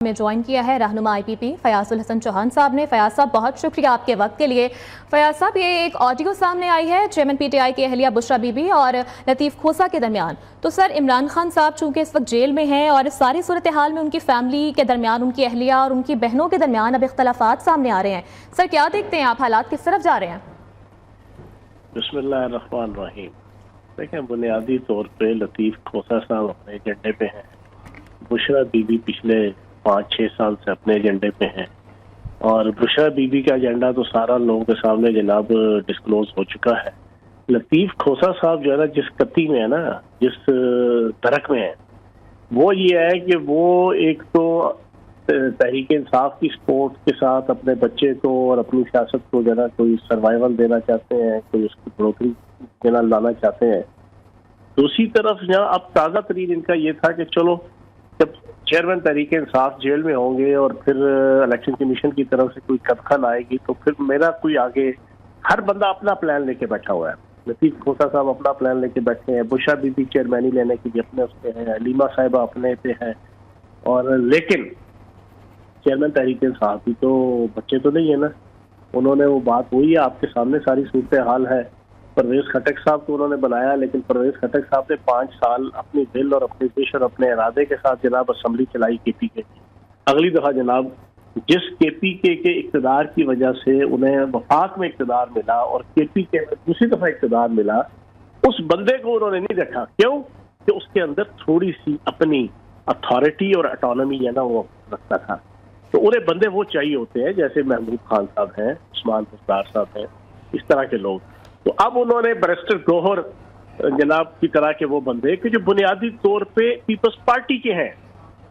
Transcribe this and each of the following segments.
میں جوائن کیا ہے رہنما آئی پی پی فیاض الحسن چوہان صاحب نے۔ فیاض صاحب بہت شکریہ آپ کے وقت کے لیے۔ فیاض صاحب یہ ایک آڈیو سامنے آئی ہے چیئرمین پی ٹی آئی کے اہلیہ بشریٰ بی بی اور لطیف کھوسہ کے درمیان۔ تو سر عمران خان صاحب چونکہ اس وقت جیل میں ہیں اور اس ساری صورتحال میں ان کی فیملی کے درمیان، ان کی اہلیہ اور ان کی بہنوں کے درمیان اب اختلافات سامنے آ رہے ہیں، سر کیا دیکھتے ہیں آپ، حالات کس طرف جا رہے ہیں؟ بسم اللہ الرحمن الرحیم۔ دیکھیں بنیادی طور پہ لطیف کھوسہ صاحب اپنے ایجنڈے پہ ہیں، بشریٰ بی بی پچھلے 5-6 سال سے اپنے ایجنڈے پہ ہیں، اور بشریٰ بی بی کا ایجنڈا تو سارا لوگوں کے سامنے جناب ڈسکلوز ہو چکا ہے۔ لطیف کھوسہ صاحب جو ہے نا، جس کتی میں ہے نا، جس درک میں ہے، وہ یہ ہے کہ وہ ایک تو تحریک انصاف کی سپورٹ کے ساتھ اپنے بچے کو اور اپنی سیاست کو جو ہے نا کوئی سروائیول دینا چاہتے ہیں، کوئی اس کی بڑھوتری دینا لانا چاہتے ہیں۔ دوسری طرف جہاں اب تازہ ترین ان کا یہ تھا کہ چلو جب چیئرمین تحریک انصاف جیل میں ہوں گے اور پھر الیکشن کمیشن کی طرف سے کوئی کدخن آئے گی تو پھر میرا کوئی آگے، ہر بندہ اپنا پلان لے کے بیٹھا ہوا ہے۔ لطیف کھوسہ صاحب اپنا پلان لے کے بیٹھے ہیں، بشریٰ بی بی چیئرمینی لینے کے لیے اپنے اس پہ ہیں، علیمہ صاحبہ اپنے پہ ہیں، اور لیکن چیئرمین تحریک انصاف بھی تو بچے تو نہیں ہے نا، انہوں نے وہ بات وہی ہے، آپ کے سامنے ساری صورتحال ہے۔ پرویز خٹک صاحب کو انہوں نے بنایا، لیکن پرویز خٹک صاحب نے 5 سال اپنی دل اور اپنے دیش اور اپنے ارادے کے ساتھ جناب اسمبلی چلائی کے پی کے۔ اگلی دفعہ جناب جس کے پی کے اقتدار کی وجہ سے انہیں وفاق میں اقتدار ملا اور کے پی کے میں دوسری دفعہ اقتدار ملا، اس بندے کو انہوں نے نہیں رکھا۔ کیوں؟ کہ اس کے اندر تھوڑی سی اپنی اتھارٹی اور اٹانومی ہے نا وہ رکھتا تھا۔ تو انہیں بندے وہ چاہیے ہوتے ہیں جیسے محمود خان صاحب ہیں، عثمان مختار صاحب ہیں، اس طرح کے لوگ۔ تو اب انہوں نے بیرسٹر گوہر جناب کی طرح کے وہ بندے کہ جو بنیادی طور پہ پیپلز پارٹی کے ہیں،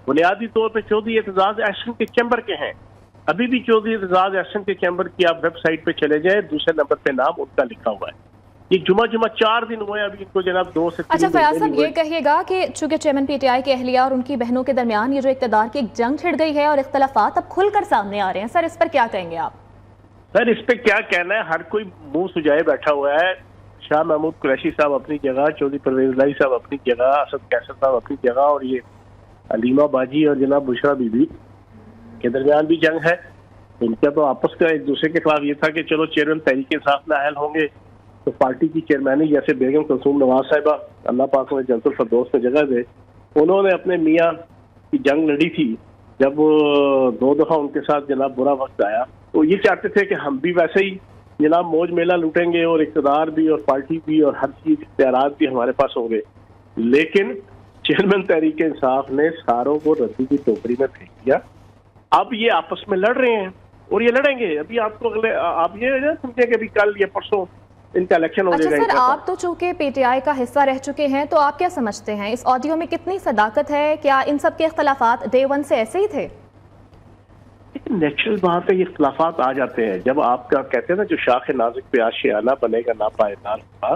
بنیادی طور پہ چودھری اعتزاز احسن کے چیمبر کے ہیں، ابھی بھی چودھری اعتزاز احسن کے چیمبر کی آپ ویب سائٹ پہ چلے جائیں، دوسرے نمبر پہ نام ان کا لکھا ہوا ہے۔ یہ جمعہ 4 دن ہوئے ابھی ان کو جناب 2 سے 3 اچھا فیاض صاحب، یہ کہیے گا کہ چونکہ چیئرمین پی ٹی آئی کے اہلیہ اور ان کی بہنوں کے درمیان یہ جو اقتدار کی ایک جنگ چھڑ گئی ہے اور اختلافات اب کھل کر سامنے آ رہے ہیں، سر اس پر کیا کہیں گے آپ؟ سر اس پہ کیا کہنا ہے، ہر کوئی منہ سجائے بیٹھا ہوا ہے۔ شاہ محمود قریشی صاحب اپنی جگہ، چودھری پرویز الہی صاحب اپنی جگہ، اسد قیصر صاحب اپنی جگہ، اور یہ علیمہ باجی اور جناب بشریٰ بی بی کے درمیان بھی جنگ ہے۔ ان کا تو آپس کا ایک دوسرے کے خلاف یہ تھا کہ چلو چیئرمین تحریک انصاف نااہل ہوں گے تو پارٹی کی چیئرمینی جیسے بیگم کلثوم نواز صاحبہ اللہ پاک میں جنت الفردوس میں جگہ دے، انہوں نے اپنے میاں کی جنگ لڑی تھی جب 2 دفعہ ان کے ساتھ جناب برا وقت آیا، تو یہ چاہتے تھے کہ ہم بھی ویسے ہی جناب موج میلہ لوٹیں گے اور اقتدار بھی اور پارٹی بھی اور ہر چیز اختیارات بھی ہمارے پاس ہوں گے، لیکن چیئرمین تحریک انصاف نے ساروں کو ردی کی ٹوکری میں پھینک دیا۔ اب یہ آپس میں لڑ رہے ہیں اور یہ لڑیں گے۔ ابھی آپ کو آپ یہ نہ سمجھیں کہ ابھی کل یا پرسوں ان کا الیکشن ہو جائے گا۔ اچھا سر، آپ تو چونکہ پی ٹی آئی کا حصہ رہ چکے ہیں، تو آپ کیا سمجھتے ہیں اس آڈیو میں کتنی صداقت ہے؟ کیا ان سب کے اختلافات ڈے 1 سے ایسے ہی تھے؟ نیچرل بات ہے، یہ اختلافات آ جاتے ہیں جب آپ کا کہتے ہیں نا جو شاخ نازک پہ آشیانہ بنے گا ناپائیدار ہوگا،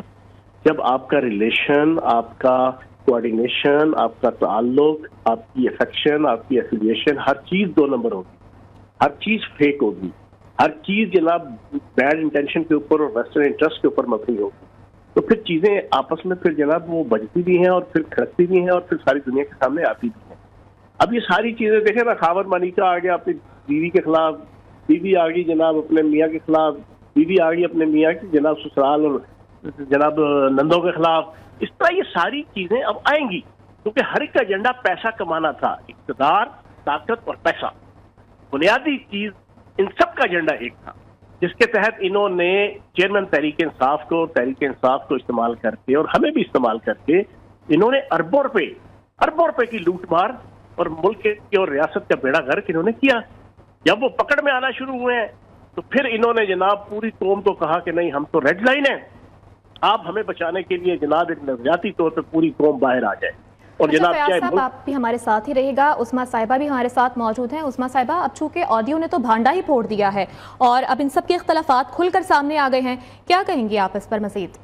جب آپ کا ریلیشن، آپ کا کوآرڈینیشن، آپ کا تعلق، آپ کی افیکشن، آپ کی ایفیلیشن، ہر چیز 2 نمبر ہوگی، ہر چیز فیک ہوگی، ہر چیز جناب بیڈ انٹینشن کے اوپر اور ویسٹرن انٹرسٹ کے اوپر مبنی ہوگی، تو پھر چیزیں آپس میں پھر جناب وہ بجتی بھی ہیں اور پھر کھڑکتی بھی ہیں اور پھر ساری دنیا کے سامنے آتی بھی ہیں۔ اب یہ ساری چیزیں دیکھیں نا، خاور مانیکا آ گیا اپنی بیوی کے خلاف، بیوی آ گئی جناب اپنے میاں کے خلاف، بیوی آ گئی اپنے میاں کی جناب سسرال اور جناب نندوں کے خلاف، اس طرح یہ ساری چیزیں اب آئیں گی کیونکہ ہر ایک کا ایجنڈا پیسہ کمانا تھا، اقتدار، طاقت اور پیسہ، بنیادی چیز ان سب کا ایجنڈا ایک تھا، جس کے تحت انہوں نے چیئرمین تحریک انصاف کو استعمال کر کے اور ہمیں بھی استعمال کر کے انہوں نے اربوں روپے کی لوٹ مار اور ملک کے اور ریاست کا بیڑا غرق انہوں نے کیا۔ جب وہ پکڑ میں آنا شروع ہوئے ہیں تو پھر انہوں نے جناب پوری قوم کو کہا کہ نہیں، ہم تو ریڈ لائن ہیں، آپ ہمیں بچانے کے لیے جناب ایک نظریاتی طور پہ پوری قوم باہر آ جائے۔ اور جناب فیاض صاحب، آپ بھی ہمارے ساتھ ہی رہے گا، عثمہ صاحبہ بھی ہمارے ساتھ موجود ہیں۔ عثمہ صاحبہ، اب چونکہ آڈیو نے تو بھانڈا ہی پھوڑ دیا ہے اور اب ان سب کے اختلافات کھل کر سامنے آ گئے ہیں، کیا کہیں گے آپ اس پر مزید؟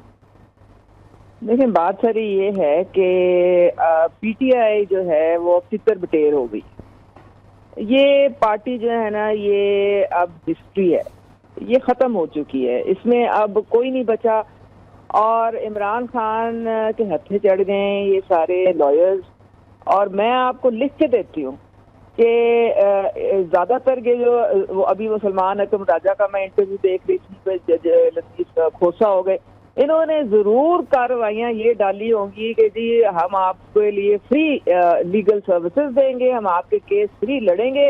دیکھیں، بات ساری یہ ہے کہ پی ٹی آئی جو ہے وہ فطر بٹیر ہو گئی، یہ پارٹی جو ہے نا یہ اب ہسٹری ہے، یہ ختم ہو چکی ہے، اس میں اب کوئی نہیں بچا، اور عمران خان کے ہتھے چڑھ گئے یہ سارے لائرز، اور میں آپ کو لکھ کے دیتی ہوں کہ زیادہ تر یہ جو ابھی وہ سلمان اکرم راجہ کا میں انٹرویو دیکھ رہی تھی، جج لطیف کھوسا ہو گئے، انہوں نے ضرور کارروائیاں یہ ڈالی ہوں گی کہ جی ہم آپ کے لیے فری لیگل سروسز دیں گے، ہم آپ کے کیس فری لڑیں گے،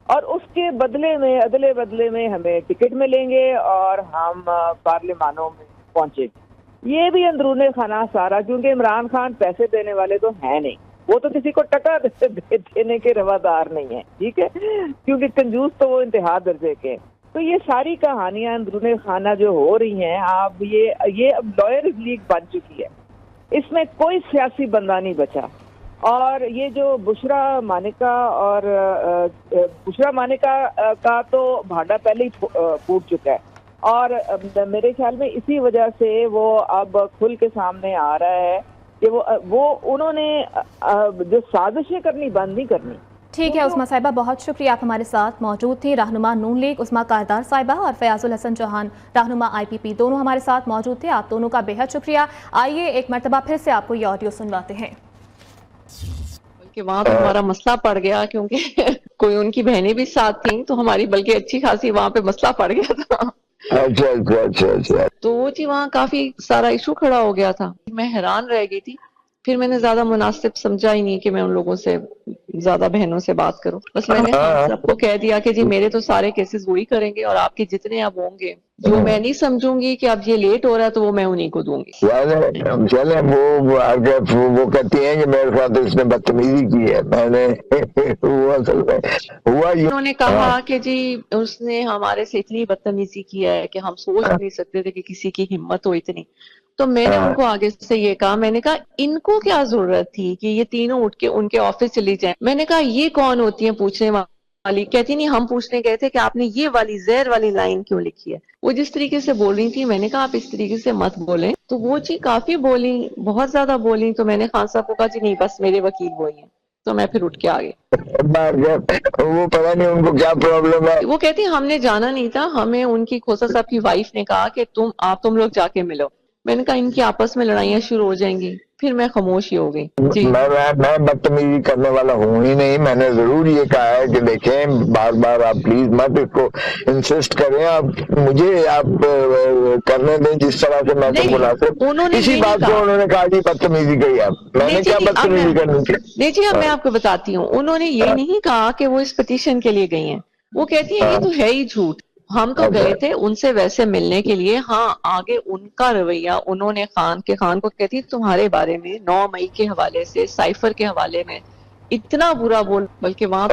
اور اس کے بدلے میں ادلے بدلے میں ہمیں ٹکٹ ملیں گے اور ہم پارلیمانوں میں پہنچیں گے۔ یہ بھی اندرون خانہ سارا، کیونکہ عمران خان پیسے دینے والے تو ہیں نہیں، وہ تو کسی کو ٹکا دینے کے روادار نہیں ہیں، ٹھیک ہے، کیونکہ کنجوس تو وہ انتہا درجے کے۔ تو یہ ساری کہانیاں اندرون خانہ جو ہو رہی ہیں، آپ یہ اب لائرز لیگ بن چکی ہے، اس میں کوئی سیاسی بندہ نہیں بچا، اور یہ جو بشرا مانیکا اور بشرا مانیکا کا تو بھانڈا پہلے ہی پھوٹ چکا ہے، اور میرے خیال میں اسی وجہ سے وہ اب کھل کے سامنے آ رہا ہے کہ وہ انہوں نے جو سازشیں کرنی بند نہیں کرنی۔ ٹھیک ہے عثما صاحبہ، بہت شکریہ، آپ ہمارے ساتھ موجود تھی۔ رہنما نون لیگ عثما کاردار صاحبہ اور فیاض الحسن چوہان رہنما IPP دونوں ہمارے ساتھ موجود تھے، آپ دونوں کا بے حد شکریہ۔ آئیے ایک مرتبہ پھر سے آپ کو یہ آڈیو سنواتے ہیں۔ کہ وہاں تو ہمارا مسئلہ پڑ گیا، کیونکہ کوئی ان کی بہنیں بھی ساتھ تھیں، تو ہماری بلکہ اچھی خاصی وہاں پہ مسئلہ پڑ گیا تھا۔ اچھا تو وہ جی وہاں کافی سارا ایشو کھڑا ہو گیا تھا، میں حیران رہ گئی تھی، پھر میں نے زیادہ مناسب سمجھا ہی نہیں کہ میں ان لوگوں سے زیادہ بہنوں سے بات کروں، بس میں نے خان صاحب کو کہہ دیا کہ جی میرے تو سارے کیسز وہی کریں گے، اور آپ کے جتنے اب ہوں گے جو میں نہیں سمجھوں گی کہ اب یہ لیٹ ہو رہا ہے تو وہ میں انہیں کو دوں گی۔ چلیں وہ کہتی ہیں کہ میرے ساتھ اس نے بدتمیزی کی ہے، میں نے ہوا انہوں نے کہا کہ جی اس نے ہمارے سے اتنی بدتمیزی کیا ہے کہ ہم سوچ نہیں سکتے تھے کہ کسی کی ہمت ہو اتنی۔ تو میں نے ان کو آگے سے یہ کہا، میں نے کہا ان کو کیا ضرورت تھی کہ یہ تینوں اٹھ کے ان کے آفس چلی جائیں؟ میں نے کہا یہ کون ہوتی ہیں پوچھنے والی؟ کہتی نہیں ہم پوچھنے گئے تھے کہ آپ نے یہ والی زہر والی لائن کیوں لکھی ہے۔ وہ جس طریقے سے بول رہی تھی، میں نے کہا آپ اس طریقے سے مت بولیں، تو وہ جی کافی بولی، بہت زیادہ بولی، تو میں نے خان صاحب کو کہا جی نہیں بس میرے وکیل وہی ہیں، تو میں پھر اٹھ کے آ گئی۔ وہ پتہ نہیں ان کو کیا پرابلم ہے۔ وہ کہتی ہم نے جانا نہیں تھا، ہمیں ان کی کھوسا صاحب کی وائف نے کہا کہ تم لوگ جا کے ملو۔ میں نے کہا ان کی آپس میں لڑائیاں شروع ہو جائیں گی، پھر میں خاموش ہی ہو گئی۔ جی میں بدتمیزی کرنے والا ہوں ہی نہیں، میں نے ضرور یہ کہا ہے کہ دیکھیں بار بار آپ پلیز مت اس کو انسسٹ کریں، آپ مجھے آپ کرنے دیں جس طرح سے میں کو مناسب۔ اسی بات کو انہوں نے کہا جی بدتمیزی کہی آپ، میں نے کیا بدتمیزی کرنی تھی؟ دیکھیے اب میں آپ کو بتاتی ہوں، انہوں نے یہ نہیں کہا کہ وہ اس پٹیشن کے لیے گئی ہیں، وہ کہتی ہیں یہ تو ہے ہی جھوٹ، ہم تو گئے تھے ان سے ویسے ملنے کے لیے۔ ہاں آگے ان کا رویہ، انہوں نے خان کو کہتی تمہارے بارے میں 9 مئی کے حوالے سے، سائفر کے حوالے میں اتنا برا بول، بلکہ وہاں